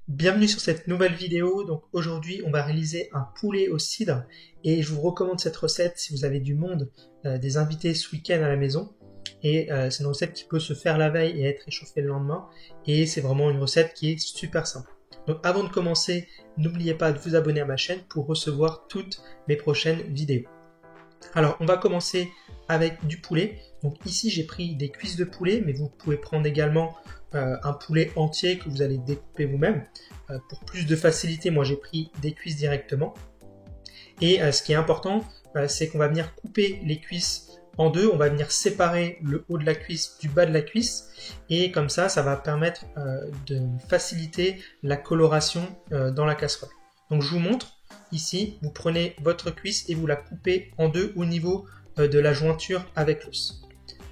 Bienvenue sur cette nouvelle vidéo. Donc aujourd'hui on va réaliser un poulet au cidre et je vous recommande cette recette si vous avez du monde, des invités ce week-end à la maison. Et c'est une recette qui peut se faire la veille et être échauffée le lendemain, et c'est vraiment une recette qui est super simple. Donc avant de commencer, n'oubliez pas de vous abonner à ma chaîne pour recevoir toutes mes prochaines vidéos. Alors on va commencer avec du poulet. Donc ici j'ai pris des cuisses de poulet, mais vous pouvez prendre également un poulet entier que vous allez découper vous-même. Pour plus de facilité, moi j'ai pris des cuisses directement. Et ce qui est important, c'est qu'on va venir couper les cuisses en deux. On va venir séparer le haut de la cuisse du bas de la cuisse. Et comme ça va permettre de faciliter la coloration dans la casserole. Donc je vous montre. Ici, vous prenez votre cuisse et vous la coupez en deux au niveau de la jointure avec l'os.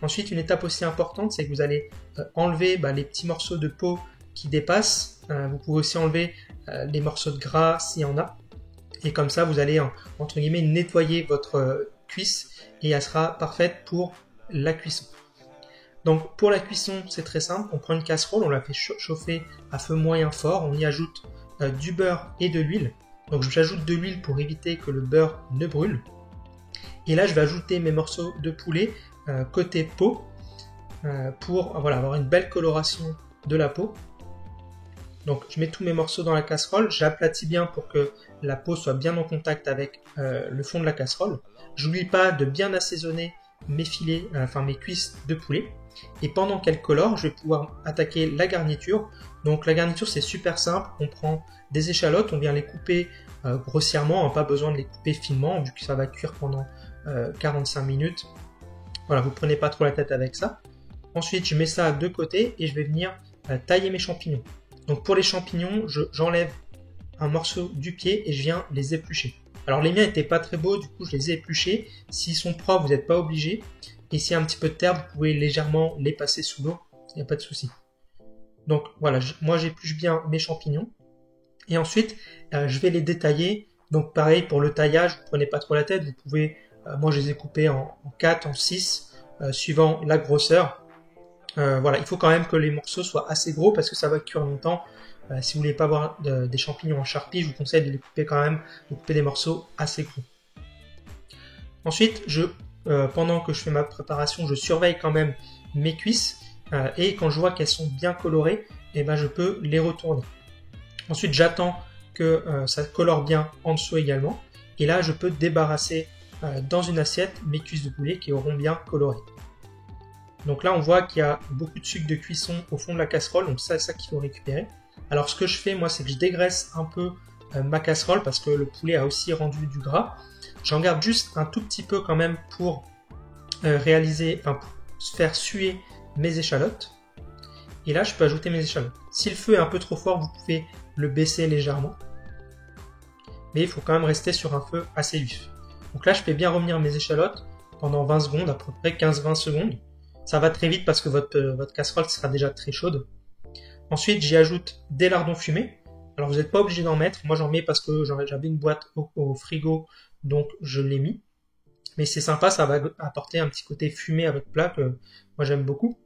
Ensuite, une étape aussi importante, c'est que vous allez enlever les petits morceaux de peau qui dépassent. Vous pouvez aussi enlever les morceaux de gras s'il y en a. Et comme ça, vous allez, entre guillemets, nettoyer votre cuisse et elle sera parfaite pour la cuisson. Donc pour la cuisson, c'est très simple. On prend une casserole, on la fait chauffer à feu moyen fort. On y ajoute du beurre et de l'huile. Donc j'ajoute de l'huile pour éviter que le beurre ne brûle. Et là, je vais ajouter mes morceaux de poulet côté peau pour avoir une belle coloration de la peau. Donc je mets tous mes morceaux dans la casserole, j'aplatis bien pour que la peau soit bien en contact avec le fond de la casserole. J'oublie pas de bien assaisonner mes filets, mes cuisses de poulet. Et pendant qu'elle colore, je vais pouvoir attaquer la garniture. Donc la garniture, c'est super simple. On prend des échalotes, on vient les couper grossièrement, pas besoin de les couper finement vu que ça va cuire pendant 45 minutes. Voilà, vous prenez pas trop la tête avec ça. Ensuite, je mets ça de côté et je vais venir tailler mes champignons. Donc pour les champignons, j'enlève un morceau du pied et je viens les éplucher. Alors les miens n'étaient pas très beaux, du coup je les ai épluchés. S'ils sont propres, vous n'êtes pas obligé. Et s'il y a un petit peu de terre, vous pouvez légèrement les passer sous l'eau, il n'y a pas de souci. Donc voilà, moi j'épluche bien mes champignons. Et ensuite, je vais les détailler. Donc pareil pour le taillage, vous ne prenez pas trop la tête. Vous pouvez, moi je les ai coupés en 4, en 6, suivant la grosseur. Il faut quand même que les morceaux soient assez gros parce que ça va cuire longtemps. Si vous voulez pas avoir des champignons en charpie, je vous conseille de les couper quand même, de couper des morceaux assez gros. Ensuite, pendant que je fais ma préparation, je surveille quand même mes cuisses et quand je vois qu'elles sont bien colorées, je peux les retourner. Ensuite, j'attends que ça colore bien en dessous également. Et là, je peux débarrasser dans une assiette mes cuisses de poulet qui auront bien coloré. Donc là, on voit qu'il y a beaucoup de sucre de cuisson au fond de la casserole, donc c'est ça qu'il faut récupérer. Alors ce que je fais, moi, c'est que je dégraisse un peu ma casserole parce que le poulet a aussi rendu du gras. J'en garde juste un tout petit peu quand même pour pour faire suer mes échalotes. Et là, je peux ajouter mes échalotes. Si le feu est un peu trop fort, vous pouvez le baisser légèrement. Mais il faut quand même rester sur un feu assez vif. Donc là, je fais bien revenir mes échalotes pendant 20 secondes, à peu près 15-20 secondes. Ça va très vite parce que votre casserole sera déjà très chaude. Ensuite, j'y ajoute des lardons fumés. Alors, vous n'êtes pas obligé d'en mettre. Moi, j'en mets parce que j'avais une boîte au frigo, donc je l'ai mis. Mais c'est sympa, ça va apporter un petit côté fumé à votre plat que moi j'aime beaucoup.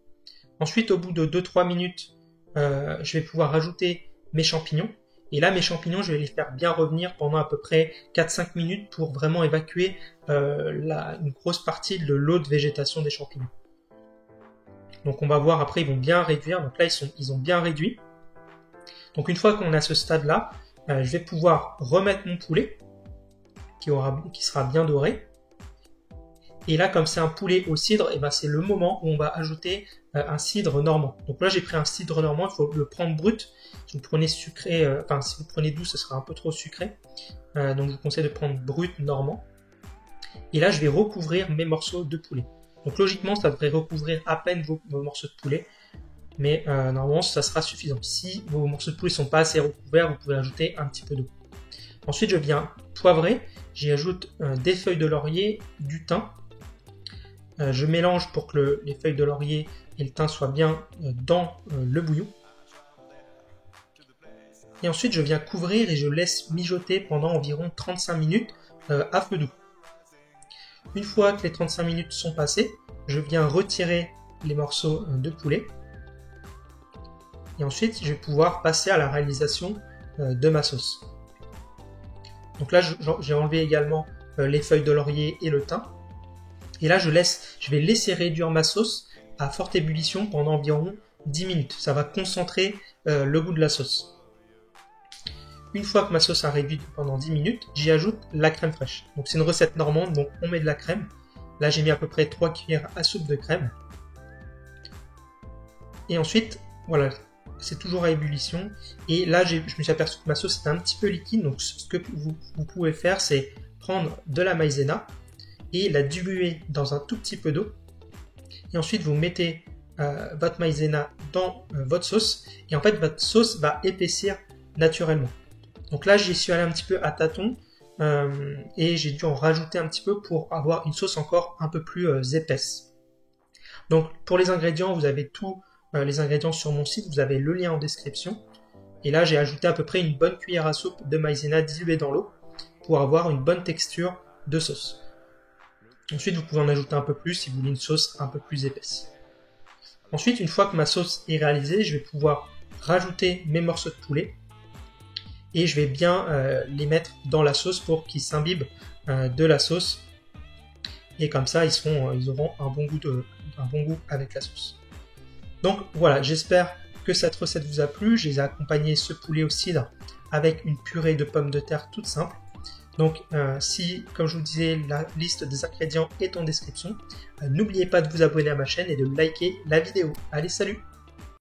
Ensuite, au bout de 2-3 minutes, je vais pouvoir rajouter mes champignons. Et là, mes champignons, je vais les faire bien revenir pendant à peu près 4-5 minutes pour vraiment évacuer une grosse partie de l'eau de végétation des champignons. Donc on va voir après, ils vont bien réduire. Donc là, ils ont bien réduit. Donc une fois qu'on est à ce stade-là, je vais pouvoir remettre mon poulet qui sera bien doré. Et là, comme c'est un poulet au cidre, c'est le moment où on va ajouter un cidre normand. Donc là, j'ai pris un cidre normand, il faut le prendre brut. Si vous prenez sucré, si vous prenez doux, ce sera un peu trop sucré. Donc je vous conseille de prendre brut normand. Et là, je vais recouvrir mes morceaux de poulet. Donc logiquement, ça devrait recouvrir à peine vos morceaux de poulet. Mais normalement, ça sera suffisant. Si vos morceaux de poulet ne sont pas assez recouverts, vous pouvez ajouter un petit peu d'eau. Ensuite, je viens poivrer. J'y ajoute des feuilles de laurier, du thym. Je mélange pour que les feuilles de laurier et le thym soient bien dans le bouillon. Et ensuite, je viens couvrir et je laisse mijoter pendant environ 35 minutes à feu doux. Une fois que les 35 minutes sont passées, je viens retirer les morceaux de poulet. Et ensuite, je vais pouvoir passer à la réalisation de ma sauce. Donc là, j'ai enlevé également les feuilles de laurier et le thym. Et là, je vais laisser réduire ma sauce à forte ébullition pendant environ 10 minutes. Ça va concentrer le goût de la sauce. Une fois que ma sauce a réduit pendant 10 minutes, j'y ajoute la crème fraîche. Donc c'est une recette normande, donc on met de la crème. Là, j'ai mis à peu près 3 cuillères à soupe de crème. Et ensuite, voilà, c'est toujours à ébullition. Et là, je me suis aperçu que ma sauce était un petit peu liquide. Donc ce que vous pouvez faire, c'est prendre de la maïzena et la diluer dans un tout petit peu d'eau. Et ensuite, vous mettez votre maïzena dans votre sauce. Et en fait, votre sauce va épaissir naturellement. Donc là, j'y suis allé un petit peu à tâtons et j'ai dû en rajouter un petit peu pour avoir une sauce encore un peu plus épaisse. Donc pour les ingrédients, vous avez tous les ingrédients sur mon site, vous avez le lien en description. Et là, j'ai ajouté à peu près une bonne cuillère à soupe de maïzena diluée dans l'eau pour avoir une bonne texture de sauce. Ensuite, vous pouvez en ajouter un peu plus si vous voulez une sauce un peu plus épaisse. Ensuite, une fois que ma sauce est réalisée, je vais pouvoir rajouter mes morceaux de poulet et je vais bien les mettre dans la sauce pour qu'ils s'imbibent de la sauce. Et comme ça, ils auront un bon goût avec la sauce. Donc voilà, j'espère que cette recette vous a plu. J'ai accompagné ce poulet au cidre avec une purée de pommes de terre toute simple. Donc si, comme je vous disais, la liste des ingrédients est en description, n'oubliez pas de vous abonner à ma chaîne et de liker la vidéo. Allez, salut!